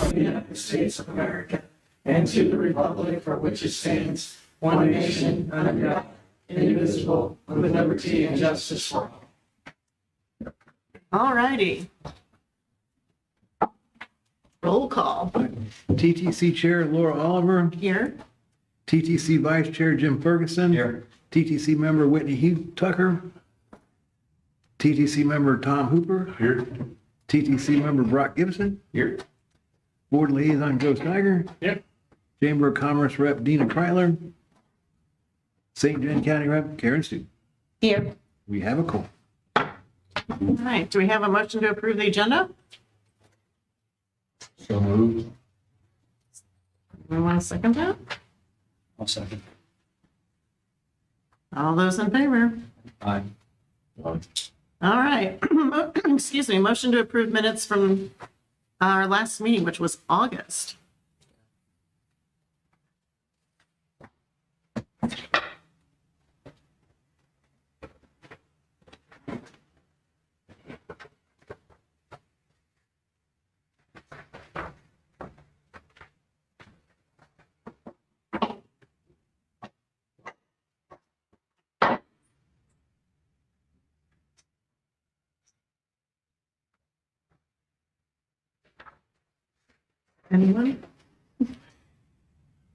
of the United States of America and to the republic for which it stands, one nation, under God, indivisible, with liberty and justice for all. All righty. Roll call. TTC Chair Laura Oliver, Here. TTC Vice Chair Jim Ferguson. Here. TTC Member Whitney Hugh Tucker. TTC Member Tom Hooper. Here. TTC Member Brock Gibson. Here. Board Liaison Joe Steiger. Yep. Chamber of Commerce Rep Dina Kryler. St. John County Rep Karen Stu. Here. We have a call. All right. Do we have a motion to approve the agenda? So moved. We want to second that? I'll second. All those in favor? Aye. All right. Excuse me. Motion to approve minutes from our last meeting, which was August. Anyone?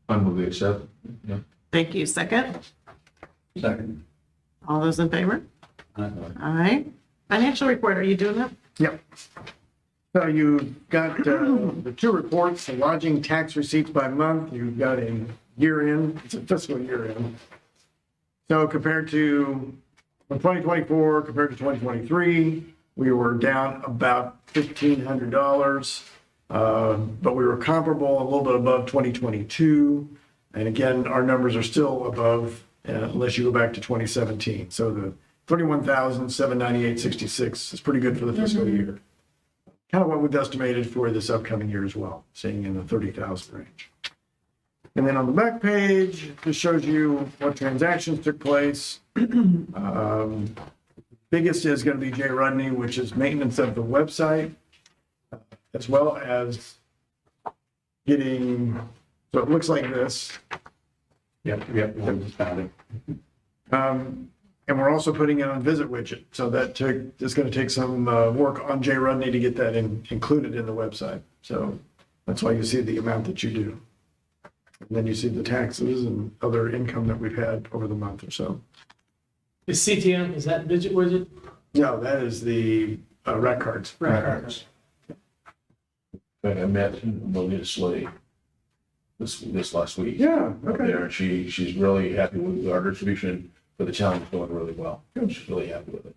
I move we accept. Yeah. Thank you. Second. Second. All those in favor? Aye. All right. Financial report, are you doing that? Yep. So you've got the two reports, the lodging tax receipts by month. You've got a year end, it's a fiscal year end. So compared to 2024, compared to 2023, we were down about $1,500. But we were comparable, a little bit above 2022. And again, our numbers are still above, unless you go back to 2017. So the 31,798.66 is pretty good for the fiscal year. Kind of what we've estimated for this upcoming year as well, staying in the 30,000 range. And then on the back page, this shows you what transactions took place. Biggest is going to be Jay Rudney, which is maintenance of the website, as well as getting, so it looks like this. Yep, just found it. And we're also putting it on Visit Widget. So that is going to take some work on Jay Rudney to get that included in the website. So that's why you see the amount that you do. And then you see the taxes and other income that we've had over the month or so. Is CTM, is that Visit Widget? No, that is the rec cards. Right. I met Melinda Slade this last week. Yeah, Up okay. there, and she's really happy with our distribution for the challenge is going really well. Good. She's really happy with it.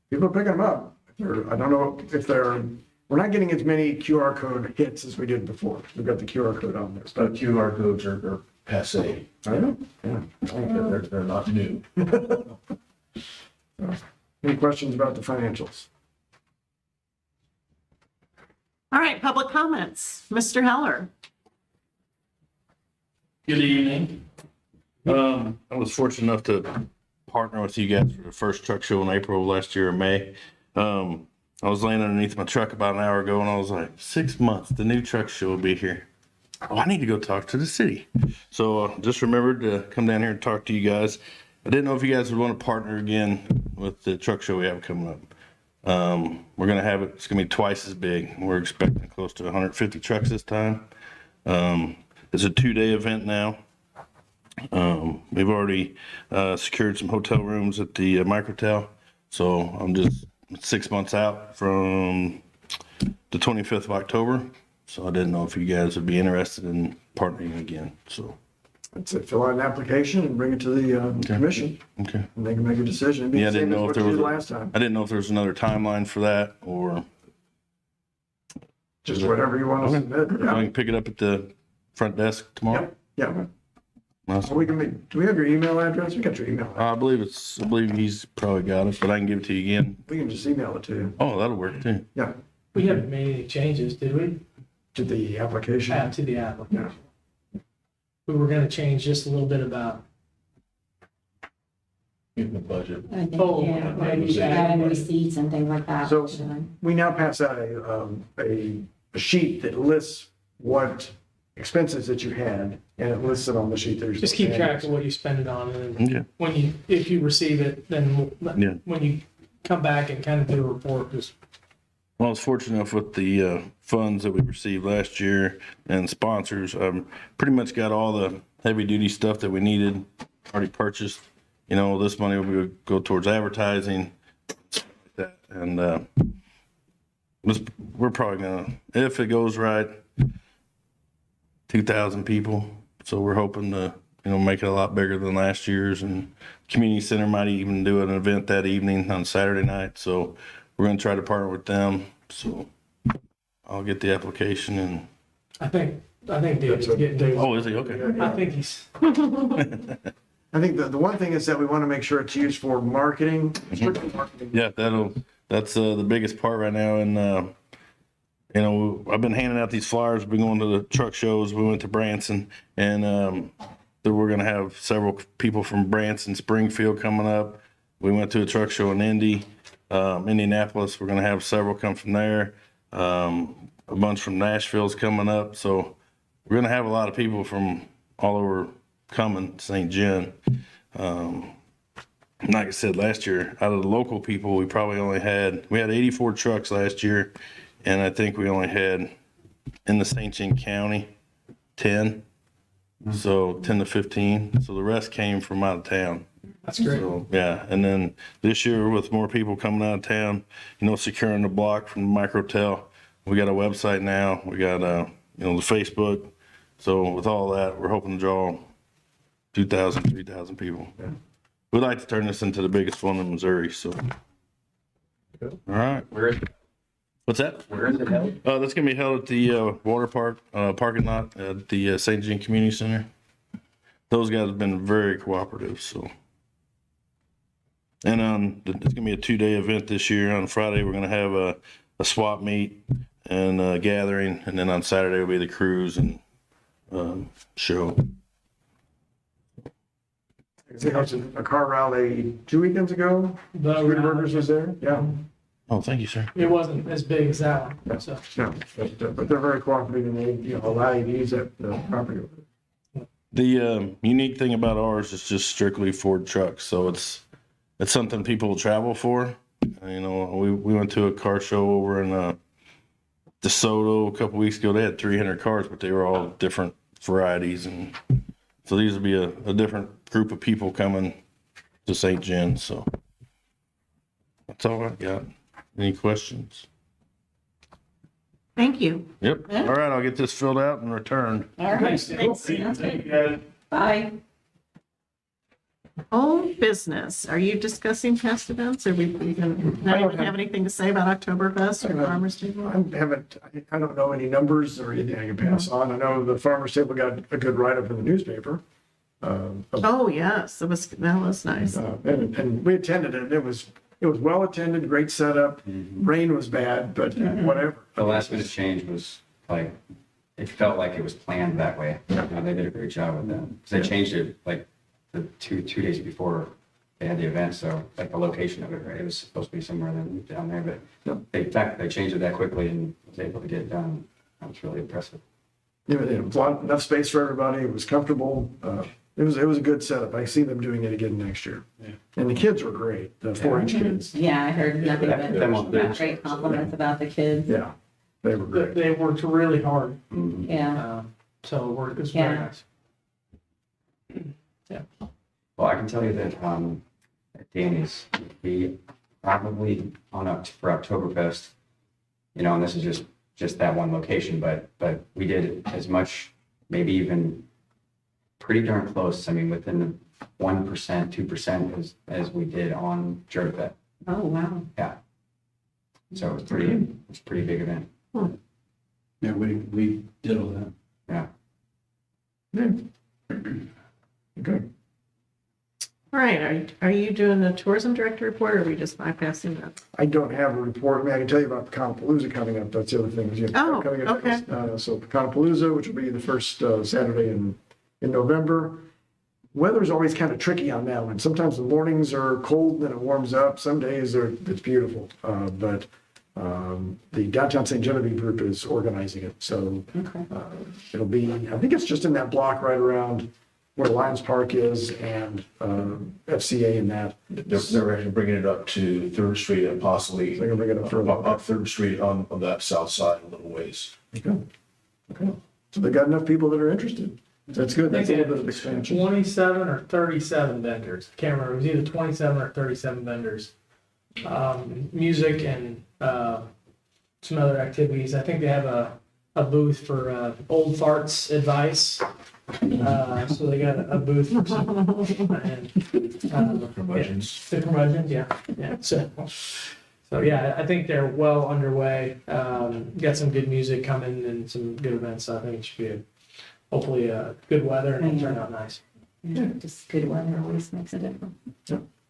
People are picking them up. I don't know if we're not getting as many QR code hits as we did before. We've got the QR code on there. But QR codes are passe. I know. Yeah. They're not new. Any questions about the financials? All right, public comments. Mr. Heller. Good evening. I was fortunate enough to partner with you guys for the first truck show in April of last year or May. I was laying underneath my truck about an hour ago and I was like, 6 months, the new truck show will be here. Oh, I need to go talk to the city. So just remembered to come down here and talk to you guys. I didn't know if you guys would want to partner again with the truck show we have coming up. We're going to have it's going to be twice as big. We're expecting close to 150 trucks this time. It's a 2-day event now. We've already secured some hotel rooms at the Microtel. So I'm just 6 months out from the 25th of October. So I didn't know if you guys would be interested in partnering again. So, That's it. Fill out an application and bring it to the commission, okay. and they can make a decision. It'd be Yeah, I the same didn't as know if what there you was, did last time. I didn't know if there was another timeline for that or Just whatever you want to submit. I Yeah. can pick it up at the front desk tomorrow. Yep. Yeah. Awesome. So we can make, do we have your email address? We got your email. I believe he's probably got it, but I can give it to you again. We can just email it to you. Oh, that'll work too. Yeah. We haven't made any changes, did we? To the application. Add to the application. We were gonna change just a little bit about, In the budget. I think, Oh, yeah, maybe adding receipts and things like that. So- actually. We now pass out a a sheet that lists what expenses that you had, and it lists it on the sheet there. Just keep track of what you spend it on, and then Yeah. when you, if you receive it, then Yeah. when you come back and kind of do a report, just Well, I was fortunate enough with the funds that we received last year and sponsors. Pretty much got all the heavy duty stuff that we needed already purchased. You know, this money will go towards advertising, stuff like that. And we're probably gonna, if it goes right, 2,000 people. So we're hoping to, make it a lot bigger than last year's. And community center might even do an event that evening on Saturday night. So we're gonna try to partner with them. So I'll get the application and. I think David's getting to. Oh, is he? Okay. I think he's. I think the one thing is that we want to make sure it's used for marketing, strictly marketing. Yeah, that's the biggest part right now. And, I've been handing out these flyers. We've been going to the truck shows. We went to Branson, and we're going to have several people from Branson, Springfield coming up. We went to a truck show in Indianapolis. We're going to have several come from there. A bunch from Nashville's coming up. So we're going to have a lot of people from all over coming to St. John. Like I said, last year, out of the local people, we had 84 trucks last year. And I think we only had in the St. John County 10, so 10 to 15. So the rest came from out of town. That's great. So, yeah, and then this year with more people coming out of town, securing the block from the microtel, we got a website now. We got the Facebook. So with all that, we're hoping to draw 2,000, 3,000 people. Yeah. We'd like to turn this into the biggest one in Missouri. So, all right. Where is it? What's that? Where is it held? That's gonna be held at the water park parking lot at the St. John Community Center. Those guys have been very cooperative. So, and it's gonna be a 2-day event this year. On Friday, we're gonna have a swap meet and a gathering, and then on Saturday will be the cruise and show. They hosted a car rally 2 weekends ago. Good Burgers was there. Yeah. Oh, thank you, sir. It wasn't as big as that one, so. No, but they're very cooperative and they, allow you to use that property. The unique thing about ours is just strictly Ford trucks, so it's something people travel for. We went to a car show over in DeSoto a couple weeks ago. They had 300 cars, but they were all different varieties, and so these will be a different group of people coming to St. John. So that's all I got. Any questions? Thank you. Yep. Yeah. All right, I'll get this filled out and returned. All right, thanks. Bye. Old business, are you discussing past events, or we can, anyone have anything to say about Oktoberfest or Farmers Table? I don't know any numbers or anything I can pass on. I know the Farmers Table got a good write-up in the newspaper. Oh, yes, that was nice. And we attended it. It was well attended, great setup. Rain was bad, but whatever. The last minute change was like, it felt like it was planned that way. They did a great job with that. 'Cause they changed it like the two days before they had the event. So like the location of it, right? It was supposed to be somewhere down there, but they changed it that quickly and was able to get it done. That was really impressive. They had enough space for everybody. It was comfortable. It was a good setup. I see them doing it again next year. And the kids were great, the 4-H kids. Yeah, I heard nothing Yeah. but great compliments about the kids. Yeah, they were great. They worked really hard, Yeah. so it was very Yeah. nice. Well, I can tell you that at Danny's, we probably for Oktoberfest, and this is just that one location, but we did as much, maybe even pretty darn close. I mean, within the 1%, 2% as we did on Jerdafet. Oh, wow. Yeah. So it was pretty big event. Yeah, we did all that. Yeah. Good. All right, are you doing the tourism director report, or are we just bypassing that? I don't have a report. I mean, I can tell you about Pecanapalooza coming up. That's the other thing. Oh, Coming up. okay. So Pecanapalooza, which will be the first Saturday in November. Weather's always kind of tricky on that one. Sometimes the mornings are cold and then it warms up. Some days it's beautiful. But The Downtown St. Genevieve group is organizing it, so Okay. it'll be, I think it's just in that block right around where Lions Park is and FCA and that. They're actually bringing it up to Third Street and possibly They're gonna bring it up further. up Third Street on that south side a little ways. Okay. Okay. So they got enough people that are interested. That's good. That's a little bit of expansion. 27 or 37 vendors. Can't remember. It was either 27 or 37 vendors. Music and some other activities. I think they have a booth for old farts advice. So they got a booth for some and Curmudgeons. the curmudgeons, yeah. So yeah, I think they're well underway. Got some good music coming and some good events. So I think it should be hopefully good weather and it'll turn out nice. Yeah, just good weather always makes a difference.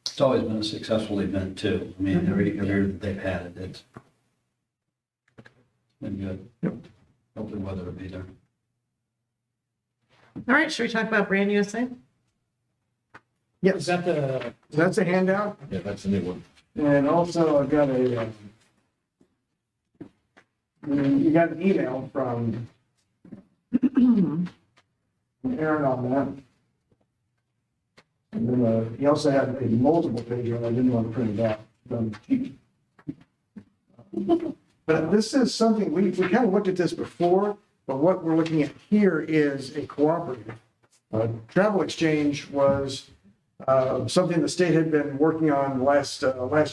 It's always been a successful event too. I mean, every year that they've had it, it's been good. Yep. Hopefully weather will be there. All right, should we talk about Brand USA? Is Yes, that the, that's a handout. Yeah, that's a new one. And also I've got you got an email from Aaron on that. And then he also had a multiple page one. I didn't want to print it out. But this is something, we kind of looked at this before, but what we're looking at here is a cooperative. Travel exchange was something the state had been working on last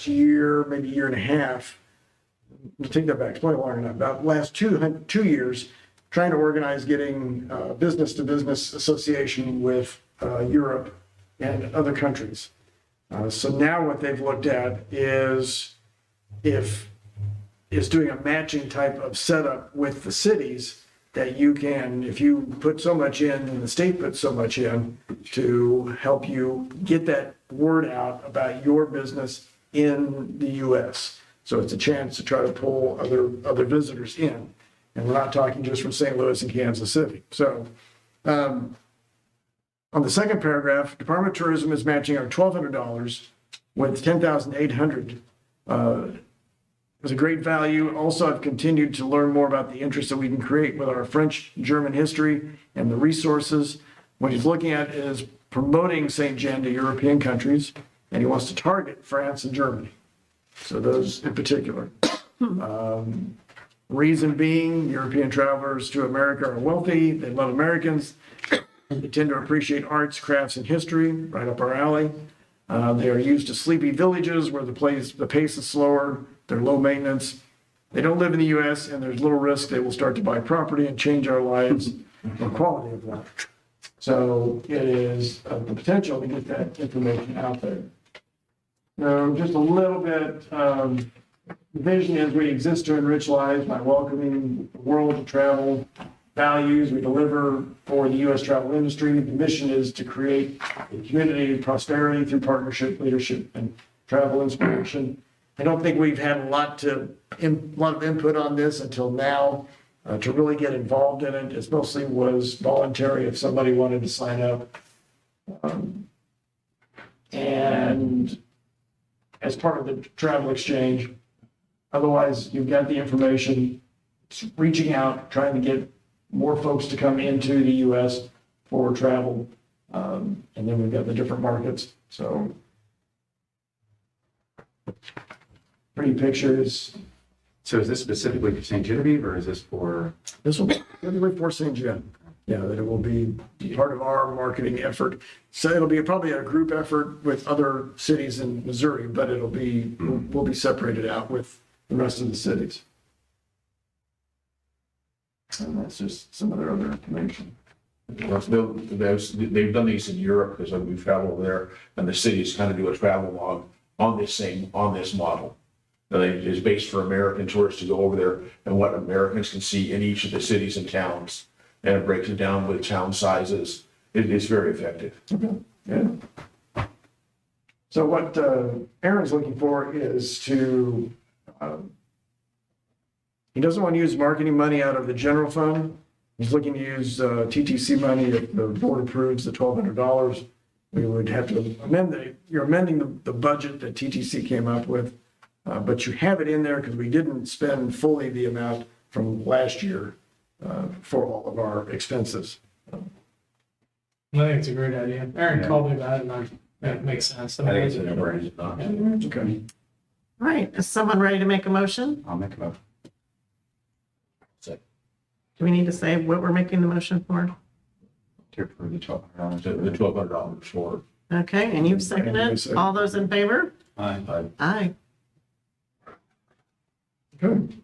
year, maybe year and a half. I'll take that back, it's probably longer than that, about last 2 years, trying to organize getting business-to-business association with Europe and other countries. So now what they've looked at is doing a matching type of setup with the cities that you can, if you put so much in and the state puts so much in, to help you get that word out about your business in the US. So it's a chance to try to pull other visitors in. And we're not talking just from St. Louis and Kansas City. So on the second paragraph, Department of Tourism is matching our $1,200 with $10,800. It's a great value. Also, I've continued to learn more about the interest that we can create with our French-German history and the resources. What he's looking at is promoting St. John to European countries, and he wants to target France and Germany. So those in particular. Reason being, European travelers to America are wealthy. They love Americans. They tend to appreciate arts, crafts, and history, right up our alley. They are used to sleepy villages where the pace is slower. They're low maintenance. They don't live in the U.S. and there's little risk they will start to buy property and change our lives or quality of life. So it is the potential to get that information out there. So just a little bit, the vision is we exist to enrich lives by welcoming the world to travel. Values we deliver for the U.S. travel industry. The mission is to create a community of prosperity through partnership, leadership, and travel inspiration. I don't think we've had a lot of input on this until now to really get involved in it. It mostly was voluntary if somebody wanted to sign up. And as part of the travel exchange, otherwise you've got the information, it's reaching out, trying to get more folks to come into the U.S. for travel. And then we've got the different markets. So pretty pictures. So is this specifically for St. Genevieve or is this for? This will be for St. John. Yeah, that it will be part of our marketing effort. So it'll be probably a group effort with other cities in Missouri, but we'll be separated out with the rest of the cities. And that's just some of their other information. They've done these in Europe because we've traveled over there and the cities kind of do a travel log on this model. And it's based for American tourists to go over there and what Americans can see in each of the cities and towns. And it breaks it down with town sizes. It's very effective. Okay. Yeah. So what Aaron's looking for is to, he doesn't want to use marketing money out of the general fund. He's looking to use TTC money if the board approves the $1,200. We would have to you're amending the budget that TTC came up with But you have it in there because we didn't spend fully the amount from last year for all of our expenses. I think it's a great idea. Aaron Yeah. called me about it and it makes sense. I think it's a no-brainer. Okay. All right, is someone ready to make a motion? I'll make a motion. Do we need to say what we're making the motion for? To approve the $1,200. The $1,200 for, Okay, and you've seconded. All those in favor? Aye. Aye. Good.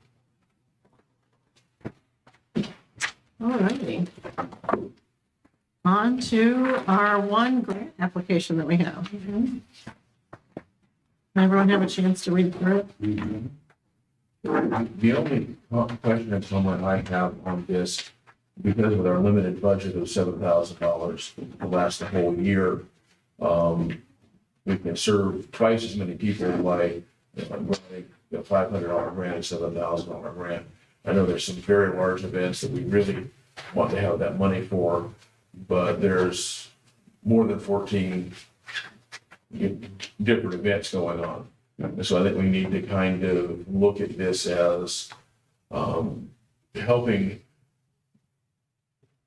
All righty. On to our one grant application that we have. Everyone have a chance to read through it? the only question that someone might have on this, because with our limited budget of $7,000 to last the whole year, we can serve twice as many people by running a $500 grant, a $7,000 grant. I know there's some very large events that we really want to have that money for, but there's more than 14 different events going on. And so I think we need to kind of look at this as helping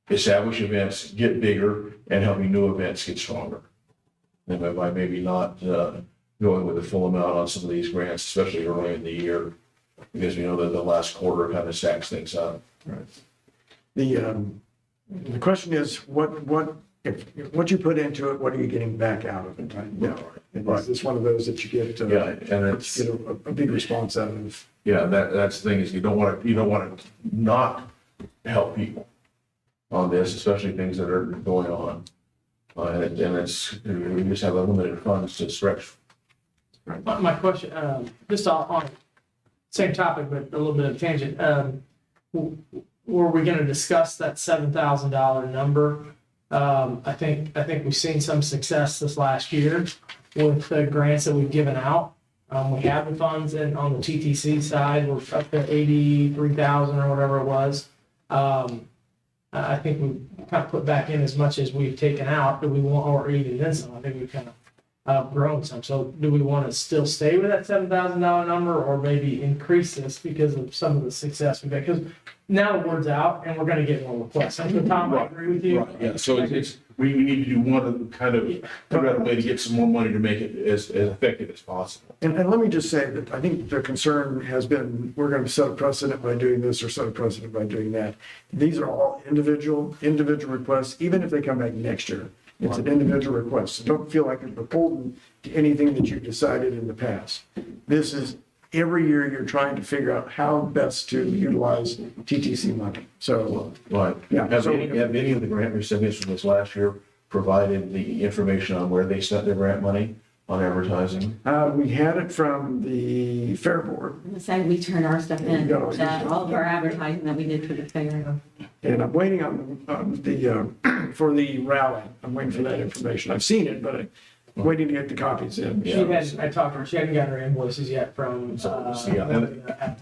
establish events get bigger and helping new events get stronger. And by maybe not going with the full amount on some of these grants, especially early in the year, because we know that the last quarter kind of stacks things up. Right. The question is, what you put into it, what are you getting back out of it? Yeah. And is this one of those that you get, Yeah, and it's, get a big response out of? yeah, that's the thing is you don't want to not help people on this, especially things that are going on. And it's, we just have a limited funds to stretch. My question, just on same topic, but a little bit of tangent. Were we gonna discuss that $7,000 number? I think we've seen some success this last year with the grants that we've given out. We have the funds and on the TTC side, we're up to 83,000 or whatever it was. I think we kind of put back in as much as we've taken out. Do we want, or even then some? I think we've kind of grown some. So do we want to still stay with that $7,000 number, or maybe increase this because of some of the success we've had? Because now the word's out, and we're going to get more requests. And Tom, I agree with you. Right, yeah, so it's, we need to do one of the kind of, figure out a way to get some more money to make it as effective as possible. And let me just say that I think the concern has been, we're going to set a precedent by doing this or set a precedent by doing that. These are all individual requests, even if they come back next year. It's an individual request. So don't feel like it's beholden to anything that you've decided in the past. This is every year you're trying to figure out how best to utilize TTC money. So, Right. Yeah, Have so- any of the grant recipients from this last year provided the information on where they spent their grant money on advertising? we had it from the Fair Board, On the side, we turn our stuff in, Yeah. all of our advertising that we did for the fair. and I'm waiting on the for the rally. I'm waiting for that information. I've seen it, but I'm waiting to get the copies in. She hadn't, I talked to her, she hadn't gotten her invoices yet from, And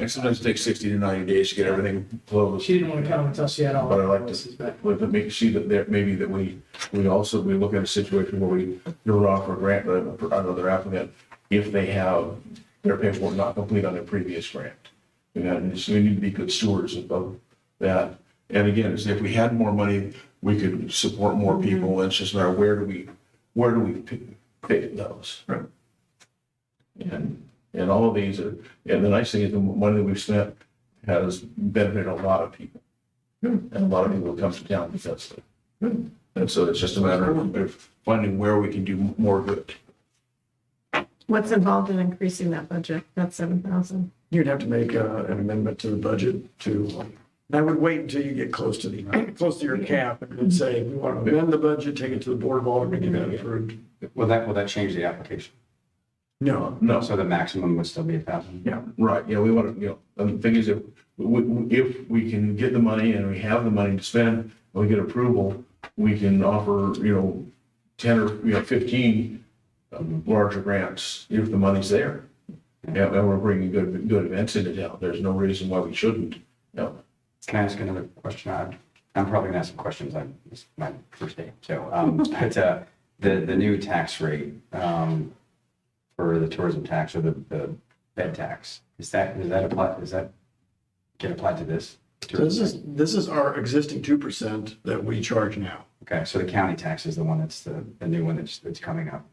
sometimes it takes 60 to 90 days to get everything closed. she didn't want to come until she had all But I her like invoices back. to make, see that there, maybe that we look at a situation where we don't offer a grant, but another applicant, if they have their paperwork not complete on their previous grant. We need to be good stewards of that. And again, it's if we had more money, we could support more people. It's just a matter of where do we pick those? Right. And all of these are, and the nice thing is the money that we've spent has benefited a lot of people. And a lot of people come to town because of it. And so it's just a matter of finding where we can do more good. What's involved in increasing that budget, that 7,000? You'd have to make an amendment to the budget to, I would wait until you get close to your cap and then say, we want to amend the budget, take it to the Board of Aldermen, get that approved. Will that change the application? No, No, So the maximum would still be 1,000? yeah. right, yeah, we want to, the thing is, if we can get the money and we have the money to spend, and we get approval, we can offer, 10 or 15 larger grants if the money's there. And we're bringing good events into town. There's no reason why we shouldn't. No. Can I ask another question? I'm probably gonna ask some questions on this, my first day. So, but the new tax rate for the tourism tax or the bed tax. Does that apply, does that get applied to this? So this is our existing 2% that we charge now. Okay, so the county tax is the one that's the new one that's coming up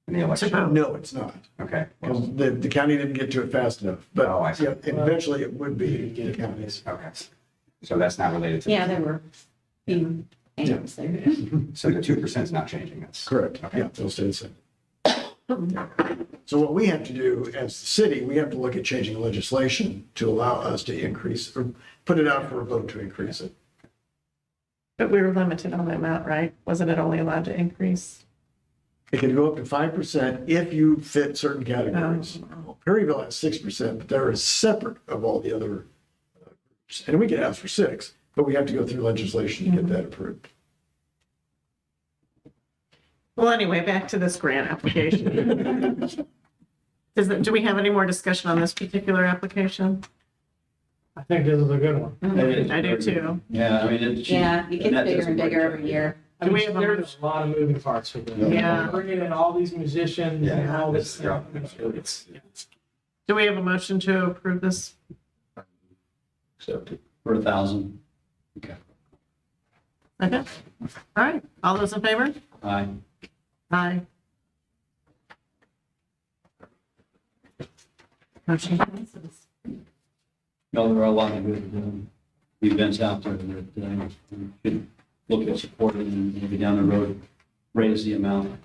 in the election. No, it's not, Okay, well, because the county didn't get to it fast enough. But Oh, I see. yeah, and eventually it would be the counties. okay. So that's not related to. Yeah, there were few angles there. So the 2% is not changing. That's Correct, Okay. yeah, they'll stay the same. Yeah. So what we have to do as the city, we have to look at changing legislation to allow us to increase, or put it out for a vote to increase it. But we were limited on the amount, right? Wasn't it only allowed to increase? It can go up to 5% if you fit certain categories. Well, Perryville has 6%, but they're separate of all the other groups. And we can ask for 6, but we have to go through legislation to get that approved. Well, anyway, back to this grant application. Do we have any more discussion on this particular application? I think this is a good one. I do too. Yeah, I mean, Yeah, it gets bigger and bigger every year. I mean, we have a- there's a lot of moving parts with it. Yeah. Bringing in all these musicians and Yeah, all this, yeah. it's, Do we have a motion to approve this? Accepted. for 1,000. Okay. Okay. All right. All those in favor? Aye. Aye. Motion passes. No, there are a lot of good events out there that we should look at supporting and maybe down the road, raise the amount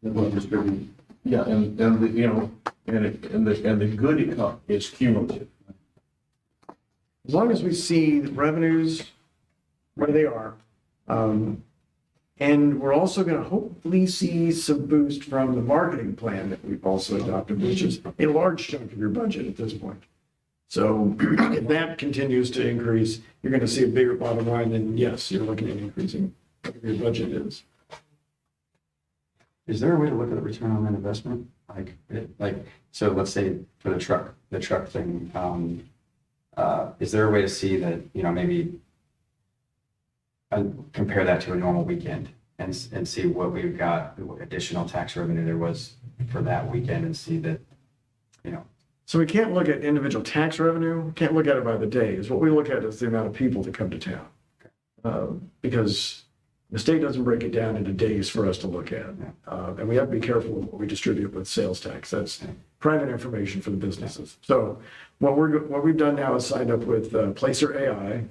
that we're distributing. Yeah, and the, you know, and the good is cumulative. As long as we see the revenues where they are, and we're also going to hopefully see some boost from the marketing plan that we've also adopted, which is a large chunk of your budget at this point. So if that continues to increase, you're going to see a bigger bottom line, and yes, you're looking at increasing what your budget is. Is there a way to look at the return on that investment? So let's say for the truck thing, is there a way to see that, maybe compare that to a normal weekend and see what we've got, what additional tax revenue there was for that weekend and see that, So we can't look at individual tax revenue, we can't look at it by the days. What we look at is the amount of people that come to town. Because the state doesn't break it down into days for us to look at. And we have to be careful with what we distribute with sales tax. That's private information for the businesses. So what we've done now is signed up with Placer AI,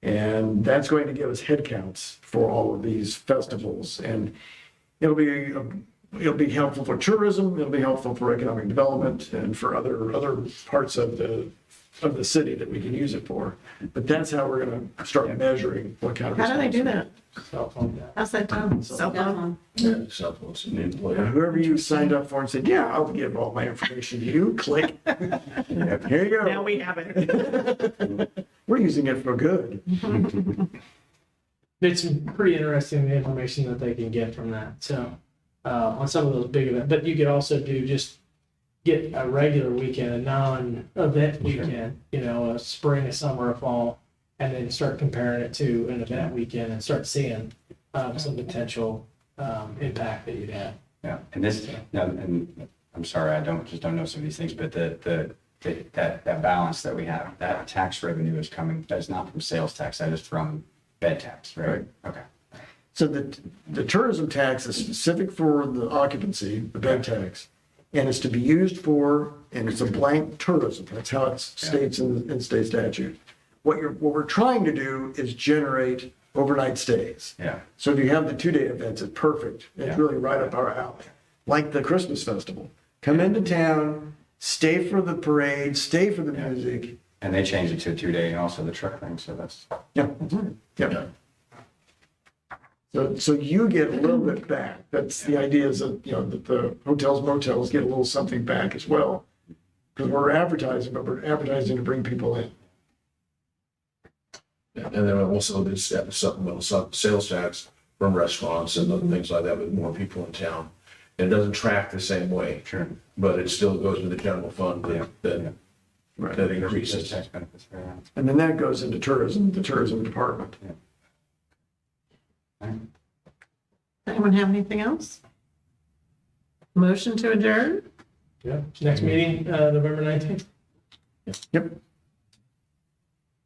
and that's going to give us head counts for all of these festivals. And it'll be helpful for tourism, it'll be helpful for economic development and for other parts of the city that we can use it for. But that's how we're gonna start measuring what kind of. How do they do that? cell phone guy. How's that done? Cell phone? Yeah, cell phones and employer. Whoever you signed up for and said, yeah, I'll give all my information to you, click. Here you Now go. we have it. We're using it for good. It's pretty interesting, the information that they can get from that, so, on some of those big events, but you could also get a regular weekend, a non-event weekend, a spring, a summer, a fall, and then start comparing it to an event weekend and start seeing, some potential, impact that you'd have. Yeah, and I'm sorry, I don't know some of these things, but that balance that we have, that tax revenue that's not from sales tax, that is from bed tax, right? Right. Okay. So the tourism tax is specific for the occupancy, the bed tax, and it's to be used for, and it's a blank tourism. That's how it states in state statute. What we're trying to do is generate overnight stays. Yeah. So if you have the 2-day events, it's perfect. It's Yeah. really right up our alley. Like the Christmas festival. Come into town, stay for the parade, stay for the music. And they changed it to a 2-day and also the truck thing, so that's. Yeah. Yeah. So you get a little bit back. That's the idea, is that, that the hotels, motels get a little something back as well. Because we're advertising, but we're advertising to bring people in. And then also this supplemental sales tax from restaurants and other things like that with more people in town. It doesn't track the same way. Sure. But it still goes to the general fund that Right. increases. Tax benefits there, yeah. And then that goes into tourism, the tourism department. Anyone have anything else? Motion to adjourn? Yeah, next meeting, November 19th. Yep.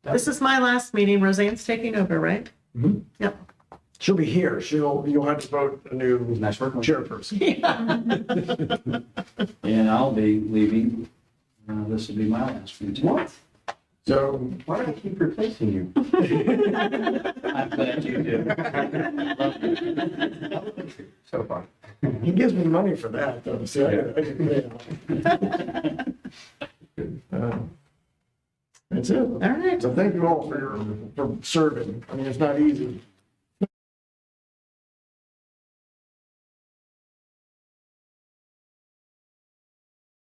This is my last meeting. Roseanne's taking over, right? Mhm. Yep. She'll be here. You'll have to vote a new Nice work. chairperson. And I'll be leaving. This will be my last meeting. What? So, Why do I keep replacing you? I'm glad you do. So far. he gives me money for that, though. See, I can pay him. That's it. All right. So thank you all for serving. I mean, it's not easy.